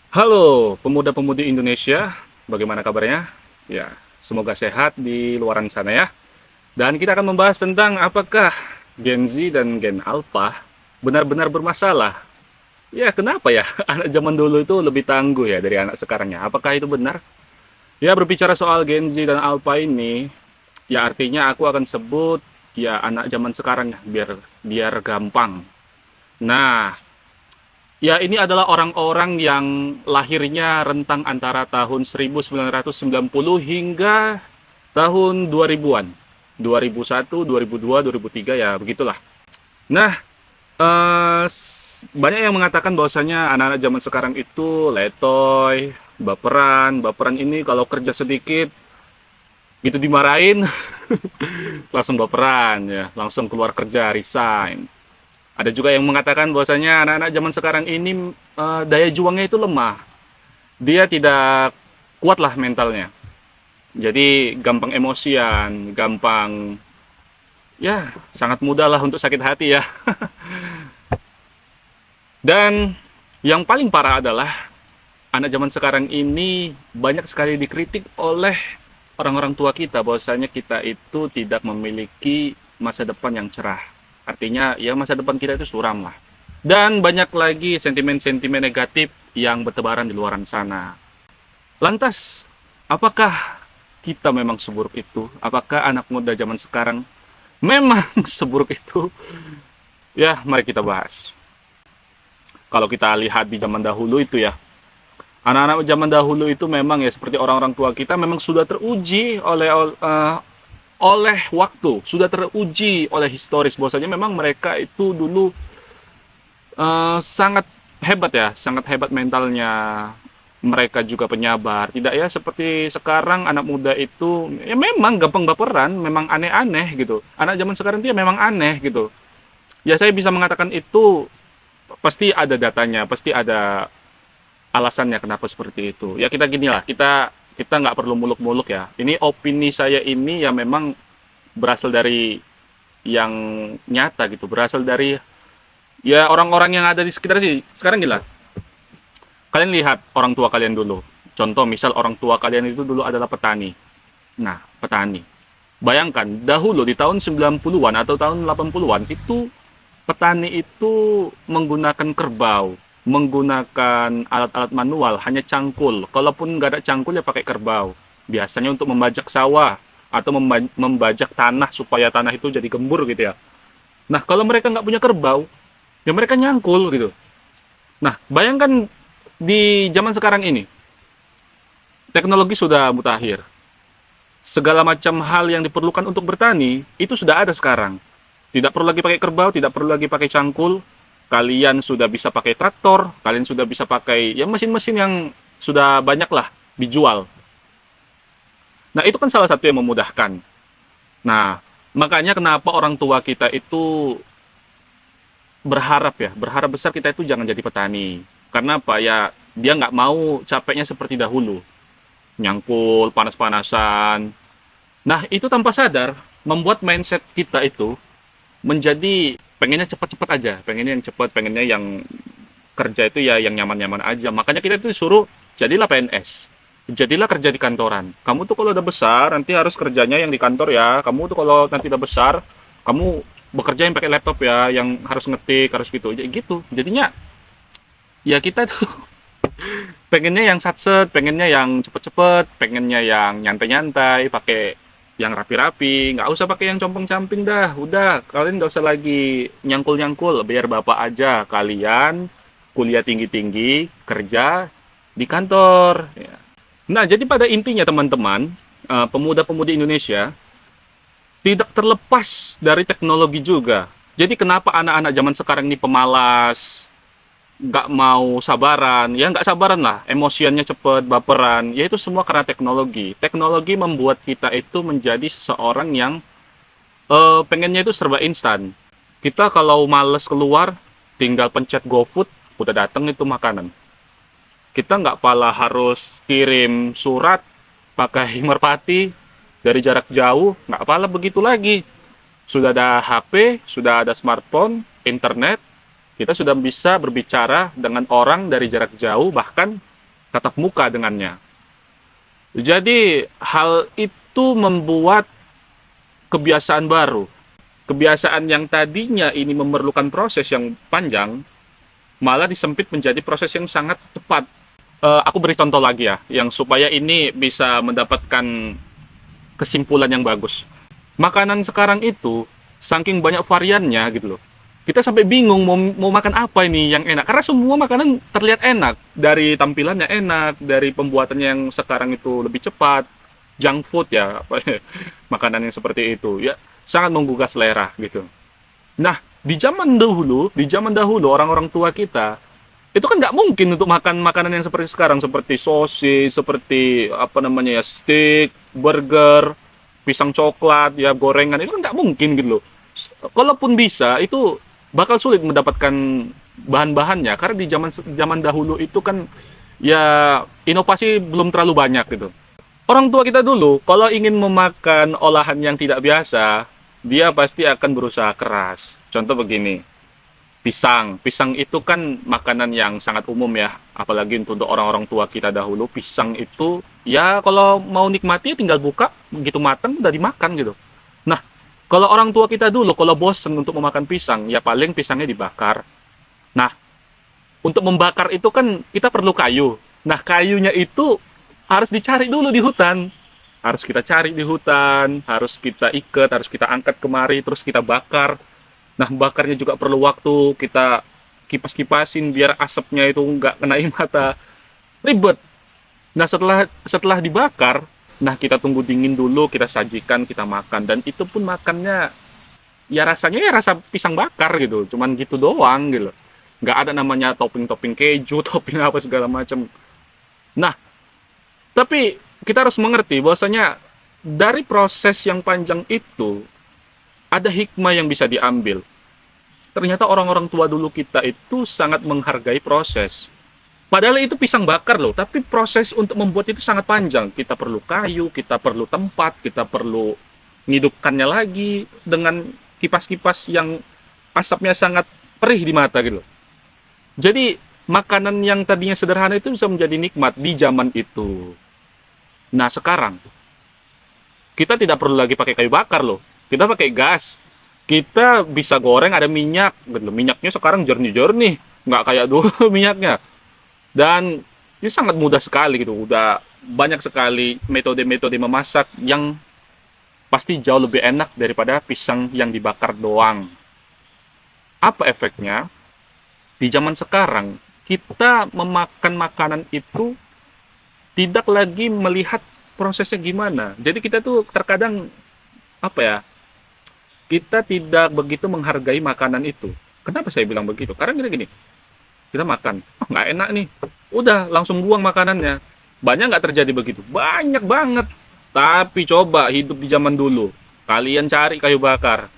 Halo pemuda-pemudi Indonesia, bagaimana kabarnya? Ya, semoga sehat di luaran sana ya. Dan kita akan membahas tentang apakah Gen Z dan Gen Alpha benar-benar bermasalah. Ya, kenapa ya? Anak zaman dulu itu lebih tangguh ya dari anak sekarang ya. Apakah itu benar? Ya, berbicara soal Gen Z dan Alpha ini, ya artinya aku akan sebut ya anak zaman sekarang ya, biar biar gampang. Nah, ya, ini adalah orang-orang yang lahirnya rentang antara tahun 1990 hingga tahun 2000-an. 2001, 2002, 2003 ya begitulah. Nah, banyak yang mengatakan bahwasanya anak-anak zaman sekarang itu letoy, baperan. Baperan ini kalau kerja sedikit gitu dimarahin langsung baperan ya, langsung keluar kerja, resign. Ada juga yang mengatakan bahwasanya anak-anak zaman sekarang ini daya juangnya itu lemah. Dia tidak kuat lah mentalnya. Jadi gampang emosian, gampang ya sangat mudah lah untuk sakit hati ya. Dan yang paling parah adalah anak zaman sekarang ini banyak sekali dikritik oleh orang-orang tua kita bahwasanya kita itu tidak memiliki masa depan yang cerah. Artinya ya masa depan kita itu suram lah. Dan banyak lagi sentimen-sentimen negatif yang bertebaran di luaran sana. Lantas, apakah kita memang seburuk itu? Apakah anak muda zaman sekarang memang seburuk itu? Ya, mari kita bahas. Kalau kita lihat di zaman dahulu itu ya, anak-anak zaman dahulu itu memang ya seperti orang-orang tua kita memang sudah teruji oleh waktu, sudah teruji oleh historis bahwasanya memang mereka itu dulu sangat hebat ya, sangat hebat mentalnya. Mereka juga penyabar, tidak ya seperti sekarang anak muda itu ya memang gampang baperan, memang aneh-aneh gitu. Anak zaman sekarang dia memang aneh gitu. Ya saya bisa mengatakan itu pasti ada datanya, pasti ada alasannya kenapa seperti itu. Ya kita gini lah, kita kita nggak perlu muluk-muluk ya. Ini opini saya ini ya memang berasal dari yang nyata gitu, berasal dari ya orang-orang yang ada di sekitar sih. Sekarang gila, kalian lihat orang tua kalian dulu. Contoh misal orang tua kalian itu dulu adalah petani. Nah, petani. Bayangkan dahulu di tahun 90-an atau tahun 80-an itu petani itu menggunakan kerbau, menggunakan alat-alat manual, hanya cangkul. Kalaupun nggak ada cangkul ya pakai kerbau. Biasanya untuk membajak sawah atau membajak tanah supaya tanah itu jadi gembur gitu ya. Nah, kalau mereka nggak punya kerbau, ya mereka nyangkul gitu. Nah, bayangkan di zaman sekarang ini, teknologi sudah mutakhir. Segala macam hal yang diperlukan untuk bertani, itu sudah ada sekarang. Tidak perlu lagi pakai kerbau, tidak perlu lagi pakai cangkul. Kalian sudah bisa pakai traktor, kalian sudah bisa pakai ya mesin-mesin yang sudah banyak lah dijual. Nah, itu kan salah satu yang memudahkan. Nah, makanya kenapa orang tua kita itu berharap ya, berharap besar kita itu jangan jadi petani. Karena apa ya, dia nggak mau capeknya seperti dahulu. Nyangkul, panas-panasan. Nah, itu tanpa sadar membuat mindset kita itu menjadi pengennya cepat-cepat aja, pengennya yang cepat, pengennya yang kerja itu ya yang nyaman-nyaman aja. Makanya kita itu disuruh jadilah PNS. Jadilah kerja di kantoran. Kamu tuh kalau udah besar nanti harus kerjanya yang di kantor ya. Kamu tuh kalau nanti udah besar, kamu bekerja yang pakai laptop ya, yang harus ngetik, harus gitu. Jadi gitu. Jadinya ya kita tuh pengennya yang satset, pengennya yang cepet-cepet, pengennya yang nyantai-nyantai, pakai yang rapi-rapi, nggak usah pakai yang compong-camping dah. Udah, kalian nggak usah lagi nyangkul-nyangkul, biar bapak aja. Kalian kuliah tinggi-tinggi, kerja di kantor. Ya. Nah, jadi pada intinya teman-teman, pemuda-pemudi Indonesia tidak terlepas dari teknologi juga. Jadi kenapa anak-anak zaman sekarang ini pemalas, nggak mau sabaran, ya nggak sabaran lah, emosiannya cepet, baperan, ya itu semua karena teknologi. Teknologi membuat kita itu menjadi seseorang yang pengennya itu serba instan. Kita kalau males keluar, tinggal pencet GoFood, udah dateng itu makanan. Kita nggak pala harus kirim surat pakai merpati dari jarak jauh, nggak pala begitu lagi. Sudah ada HP, sudah ada smartphone, internet, kita sudah bisa berbicara dengan orang dari jarak jauh, bahkan tatap muka dengannya. Jadi hal itu membuat kebiasaan baru. Kebiasaan yang tadinya ini memerlukan proses yang panjang, malah disempit menjadi proses yang sangat cepat. Aku beri contoh lagi ya, yang supaya ini bisa mendapatkan kesimpulan yang bagus. Makanan sekarang itu, saking banyak variannya gitu loh. Kita sampai bingung mau makan apa ini yang enak. Karena semua makanan terlihat enak. Dari tampilannya enak, dari pembuatannya yang sekarang itu lebih cepat. Junk food ya, makanan yang seperti itu. Ya, sangat menggugah selera gitu. Nah, di zaman dahulu orang-orang tua kita itu kan nggak mungkin untuk makan makanan yang seperti sekarang, seperti sosis, seperti apa namanya ya, steak, burger, pisang coklat, ya gorengan, itu kan nggak mungkin gitu loh. Kalaupun bisa, itu bakal sulit mendapatkan bahan-bahannya karena di zaman zaman dahulu itu kan ya inovasi belum terlalu banyak gitu. Orang tua kita dulu kalau ingin memakan olahan yang tidak biasa, dia pasti akan berusaha keras. Contoh begini, pisang. Pisang itu kan makanan yang sangat umum ya, apalagi untuk orang-orang tua kita dahulu. Pisang itu ya kalau mau nikmati tinggal buka, begitu matang udah dimakan gitu. Nah, kalau orang tua kita dulu kalau bosen untuk memakan pisang, ya paling pisangnya dibakar. Nah, untuk membakar itu kan kita perlu kayu. Nah, kayunya itu harus dicari dulu di hutan. Harus kita cari di hutan, harus kita ikat, harus kita angkat kemari, terus kita bakar. Nah, bakarnya juga perlu waktu, kita kipas-kipasin biar asapnya itu nggak kena mata. Ribet. Nah, setelah setelah dibakar, nah kita tunggu dingin dulu, kita sajikan, kita makan. Dan itu pun makannya, ya rasanya ya rasa pisang bakar gitu. Cuman gitu doang gitu. Nggak ada namanya topping-topping keju, topping apa segala macam. Nah, tapi kita harus mengerti bahwasanya dari proses yang panjang itu, ada hikmah yang bisa diambil. Ternyata orang-orang tua dulu kita itu sangat menghargai proses. Padahal itu pisang bakar loh, tapi proses untuk membuat itu sangat panjang. Kita perlu kayu, kita perlu tempat, kita perlu menghidupkannya lagi dengan kipas-kipas yang asapnya sangat perih di mata gitu. Jadi makanan yang tadinya sederhana itu bisa menjadi nikmat di zaman itu. Nah sekarang kita tidak perlu lagi pakai kayu bakar loh. Kita pakai gas. Kita bisa goreng ada minyak. Minyaknya sekarang jernih-jernih. Nggak kayak dulu minyaknya. Dan ini sangat mudah sekali gitu. Udah banyak sekali metode-metode memasak yang pasti jauh lebih enak daripada pisang yang dibakar doang. Apa efeknya? Di zaman sekarang, kita memakan makanan itu tidak lagi melihat prosesnya gimana. Jadi kita tuh terkadang apa ya? Kita tidak begitu menghargai makanan itu. Kenapa saya bilang begitu? Karena gini, kita makan, oh, nggak enak nih, udah langsung buang makanannya. Banyak nggak terjadi begitu? Banyak banget. Tapi coba hidup di zaman dulu, kalian cari kayu bakar,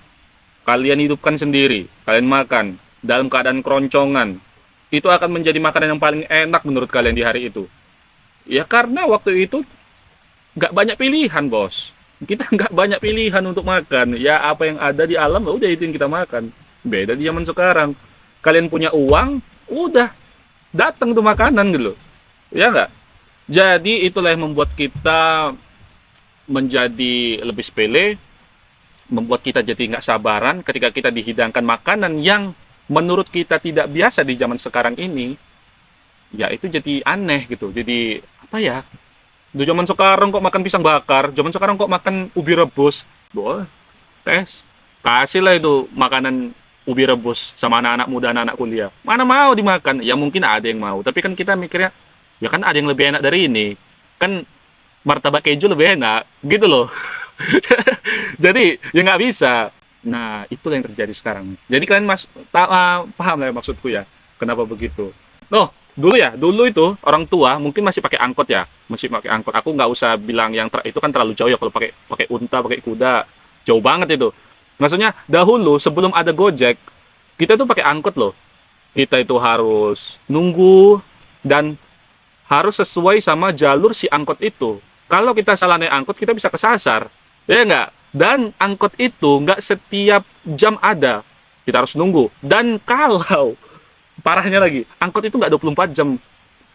kalian hidupkan sendiri, kalian makan dalam keadaan keroncongan, itu akan menjadi makanan yang paling enak menurut kalian di hari itu. Ya karena waktu itu nggak banyak pilihan, bos. Kita nggak banyak pilihan untuk makan. Ya apa yang ada di alam, udah itu yang kita makan. Beda di zaman sekarang. Kalian punya uang, udah datang tuh makanan gitu. Ya nggak? Jadi itulah yang membuat kita menjadi lebih sepele, membuat kita jadi nggak sabaran ketika kita dihidangkan makanan yang menurut kita tidak biasa di zaman sekarang ini. Ya itu jadi aneh gitu. Jadi apa ya? Di zaman sekarang kok makan pisang bakar, zaman sekarang kok makan ubi rebus. Boleh, tes. Kasihlah itu makanan ubi rebus sama anak-anak muda, anak-anak kuliah. Mana mau dimakan? Ya mungkin ada yang mau, tapi kan kita mikirnya, ya kan ada yang lebih enak dari ini. Kan martabak keju lebih enak, gitu loh. Jadi ya nggak bisa. Nah, itulah yang terjadi sekarang. Jadi kalian paham lah maksudku ya, kenapa begitu. Loh, dulu itu orang tua mungkin masih pakai angkot ya, masih pakai angkot. Aku nggak usah bilang yang itu kan terlalu jauh ya, kalau pakai pakai unta, pakai kuda, jauh banget itu. Maksudnya dahulu sebelum ada Gojek, kita tuh pakai angkot loh. Kita itu harus nunggu dan harus sesuai sama jalur si angkot itu. Kalau kita salah naik angkot, kita bisa kesasar, ya nggak? Dan angkot itu nggak setiap jam ada, kita harus nunggu. Dan kalau parahnya lagi, angkot itu nggak 24 jam.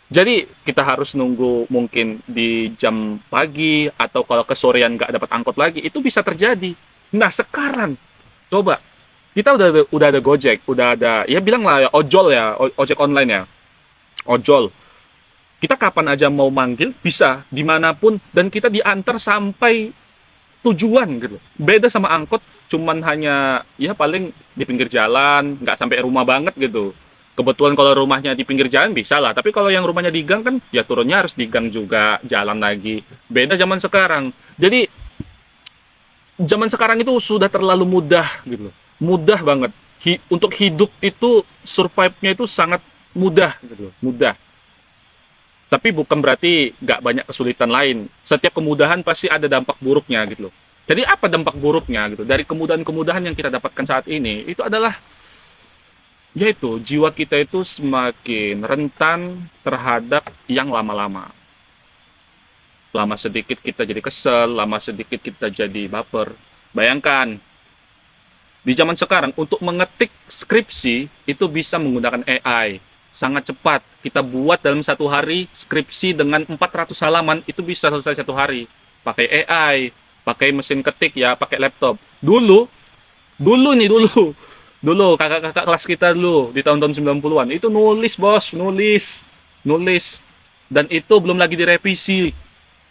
Jadi kita harus nunggu mungkin di jam pagi atau kalau kesorean nggak dapat angkot lagi, itu bisa terjadi. Nah sekarang coba kita udah ada Gojek, udah ada ya bilang lah ya ojol ya, ojek online ya, ojol. Kita kapan aja mau manggil bisa dimanapun dan kita diantar sampai tujuan gitu. Beda sama angkot, cuman hanya ya paling di pinggir jalan, nggak sampai rumah banget gitu. Kebetulan kalau rumahnya di pinggir jalan bisa lah, tapi kalau yang rumahnya di gang kan ya turunnya harus di gang juga, jalan lagi. Beda zaman sekarang. Jadi zaman sekarang itu sudah terlalu mudah gitu. Mudah banget. Untuk hidup itu survive-nya itu sangat mudah gitu, mudah. Tapi bukan berarti nggak banyak kesulitan lain. Setiap kemudahan pasti ada dampak buruknya gitu loh. Jadi apa dampak buruknya gitu? Dari kemudahan-kemudahan yang kita dapatkan saat ini, itu adalah yaitu jiwa kita itu semakin rentan terhadap yang lama-lama. Lama sedikit kita jadi kesel, lama sedikit kita jadi baper. Bayangkan, di zaman sekarang untuk mengetik skripsi itu bisa menggunakan AI. Sangat cepat. Kita buat dalam satu hari skripsi dengan 400 halaman itu bisa selesai satu hari. Pakai AI, pakai mesin ketik ya, pakai laptop. Dulu kakak-kakak kelas kita dulu di tahun-tahun 90-an itu nulis bos, nulis. Dan itu belum lagi direvisi.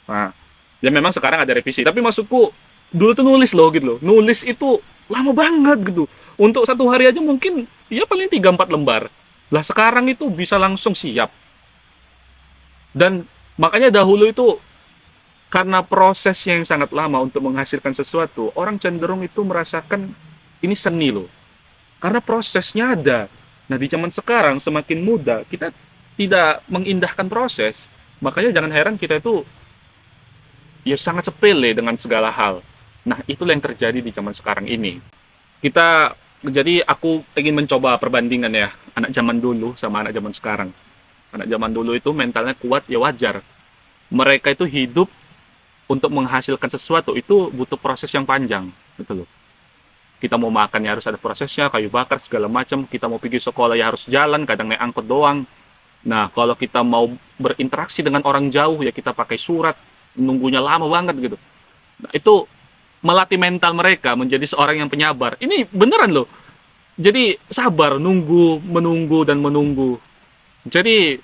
Nah, ya memang sekarang ada revisi. Tapi maksudku dulu tuh nulis loh gitu loh. Nulis itu lama banget gitu. Untuk satu hari aja mungkin ya paling 3-4 lembar. Lah sekarang itu bisa langsung siap. Dan makanya dahulu itu karena prosesnya yang sangat lama untuk menghasilkan sesuatu, orang cenderung itu merasakan ini seni loh. Karena prosesnya ada. Nah di zaman sekarang semakin mudah, kita tidak mengindahkan proses. Makanya jangan heran kita itu ya sangat sepele dengan segala hal. Nah itulah yang terjadi di zaman sekarang ini. Jadi aku ingin mencoba perbandingan ya, anak zaman dulu sama anak zaman sekarang. Anak zaman dulu itu mentalnya kuat ya wajar. Mereka itu hidup untuk menghasilkan sesuatu itu butuh proses yang panjang, gitu loh. Kita mau makan ya harus ada prosesnya, kayu bakar segala macam. Kita mau pergi sekolah ya harus jalan, kadang naik angkot doang. Nah, kalau kita mau berinteraksi dengan orang jauh ya kita pakai surat, nunggunya lama banget gitu. Nah, itu melatih mental mereka menjadi seorang yang penyabar. Ini beneran loh. Jadi sabar, menunggu dan menunggu. Jadi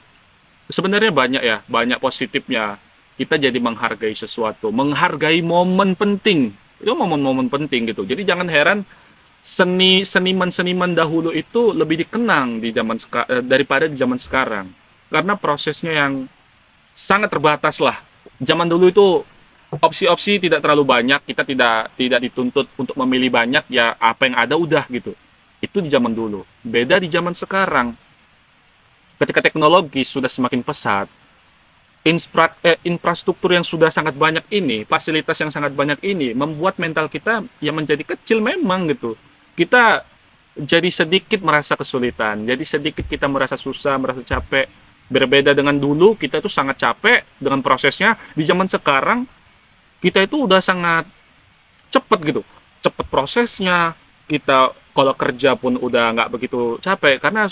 sebenarnya banyak ya, banyak positifnya. Kita jadi menghargai sesuatu, menghargai momen penting. Itu momen-momen penting gitu. Jadi jangan heran seniman-seniman dahulu itu lebih dikenang di daripada di zaman sekarang. Karena prosesnya yang sangat terbatas lah. Zaman dulu itu opsi-opsi tidak terlalu banyak, kita tidak dituntut untuk memilih banyak, ya apa yang ada udah gitu. Itu di zaman dulu. Beda di zaman sekarang. Ketika teknologi sudah semakin pesat, infrastruktur yang sudah sangat banyak ini, fasilitas yang sangat banyak ini, membuat mental kita yang menjadi kecil memang gitu. Kita jadi sedikit merasa kesulitan, jadi sedikit kita merasa susah, merasa capek. Berbeda dengan dulu, kita itu sangat capek dengan prosesnya. Di zaman sekarang, kita itu udah sangat cepat gitu. Cepat prosesnya, kita kalau kerja pun udah nggak begitu capek, karena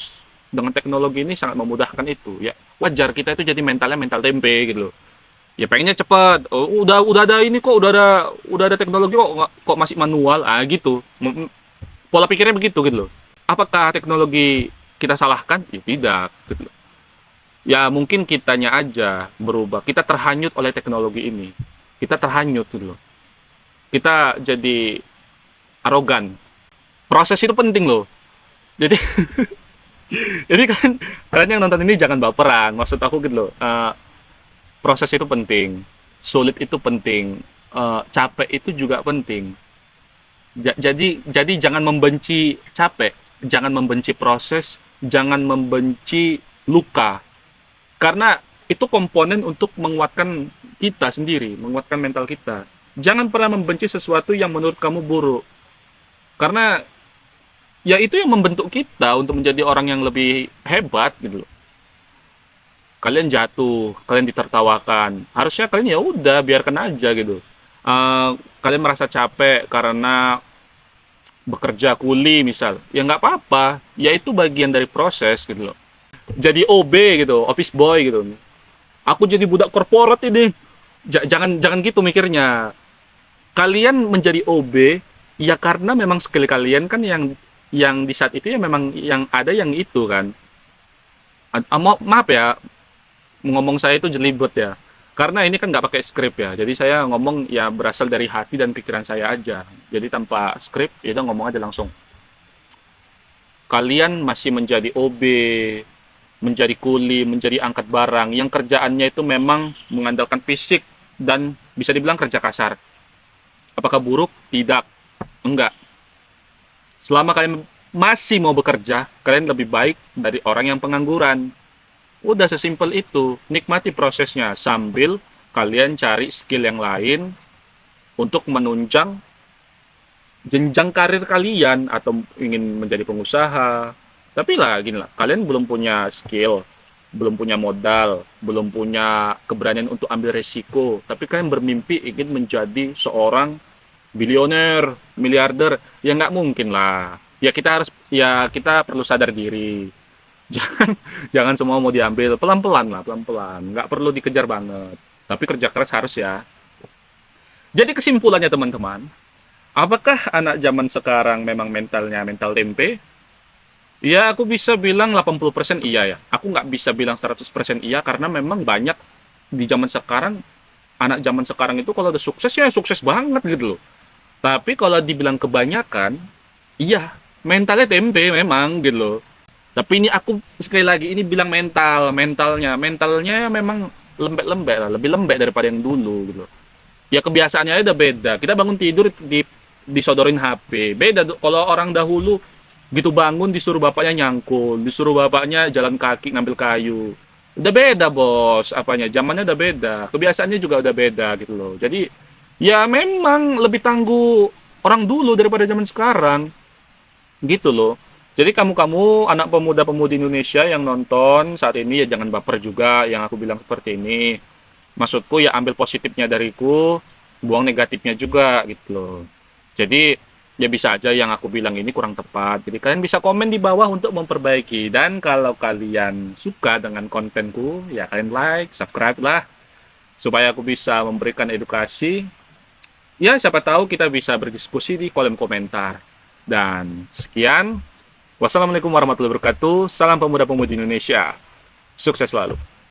dengan teknologi ini sangat memudahkan itu ya wajar kita itu jadi mentalnya mental tempe gitu loh ya pengennya cepat udah ada ini kok udah ada teknologi kok masih manual gitu pola pikirnya begitu gitu loh apakah teknologi kita salahkan ya tidak gitu loh ya mungkin kitanya aja berubah kita terhanyut oleh teknologi ini kita terhanyut gitu loh kita jadi arogan proses itu penting loh jadi jadi kan kalian yang nonton ini jangan baperan maksud aku gitu loh proses itu penting sulit itu penting capek itu juga penting jadi jangan membenci capek jangan membenci proses jangan membenci luka karena itu komponen untuk menguatkan kita sendiri menguatkan mental kita jangan pernah membenci sesuatu yang menurut kamu buruk karena ya itu yang membentuk kita untuk menjadi orang yang lebih hebat gitu loh. Kalian jatuh, kalian ditertawakan. Harusnya kalian ya udah biarkan aja gitu. Kalian merasa capek karena bekerja kuli misal, ya nggak apa-apa. Ya itu bagian dari proses gitu loh. jadi OB gitu, office boy gitu. Aku jadi budak korporat ini. Jangan jangan gitu mikirnya. Kalian menjadi OB ya karena memang skill kalian kan yang di saat itu ya memang yang ada yang itu kan. Maaf ya, ngomong saya itu jelibet ya. Karena ini kan nggak pakai skrip ya. Jadi saya ngomong ya berasal dari hati dan pikiran saya aja. Jadi tanpa skrip, ya udah ngomong aja langsung. Kalian masih menjadi OB, menjadi kuli, menjadi angkat barang yang kerjaannya itu memang mengandalkan fisik dan bisa dibilang kerja kasar. Apakah buruk? Tidak. Enggak. Selama kalian masih mau bekerja, kalian lebih baik dari orang yang pengangguran. Udah sesimpel itu. Nikmati prosesnya sambil kalian cari skill yang lain untuk menunjang jenjang karir kalian atau ingin menjadi pengusaha. Tapi lah gini lah, kalian belum punya skill, belum punya modal, belum punya keberanian untuk ambil resiko, tapi kalian bermimpi ingin menjadi seorang bilioner, miliarder, ya nggak mungkin lah. Ya kita perlu sadar diri. Jangan jangan semua mau diambil, pelan-pelan lah, pelan-pelan. Nggak perlu dikejar banget. Tapi kerja keras harus ya. Jadi kesimpulannya teman-teman, apakah anak zaman sekarang memang mentalnya mental tempe? Ya, aku bisa bilang 80% iya ya. Aku nggak bisa bilang 100% iya karena memang banyak di zaman sekarang, anak zaman sekarang itu kalau udah sukses ya sukses banget gitu loh. Tapi kalau dibilang kebanyakan, iya, mentalnya tempe memang gitu loh. Tapi ini aku sekali lagi ini bilang mentalnya memang lembek-lembek lah, lebih lembek daripada yang dulu gitu loh. Ya kebiasaannya udah beda. Kita bangun tidur disodorin HP. Beda kalau orang dahulu gitu bangun disuruh bapaknya nyangkul, disuruh bapaknya jalan kaki ngambil kayu. Udah beda bos, apanya zamannya udah beda, kebiasaannya juga udah beda gitu loh. Jadi ya memang lebih tangguh orang dulu daripada zaman sekarang gitu loh. Jadi kamu-kamu anak pemuda-pemudi Indonesia yang nonton saat ini ya jangan baper juga yang aku bilang seperti ini. Maksudku ya ambil positifnya dariku, buang negatifnya juga gitu loh. Jadi ya bisa aja yang aku bilang ini kurang tepat. Jadi kalian bisa komen di bawah untuk memperbaiki. Dan kalau kalian suka dengan kontenku, ya kalian like, subscribe lah. Supaya aku bisa memberikan edukasi. Ya siapa tahu kita bisa berdiskusi di kolom komentar. Dan sekian. Wassalamualaikum warahmatullahi wabarakatuh. Salam pemuda-pemudi Indonesia. Sukses selalu.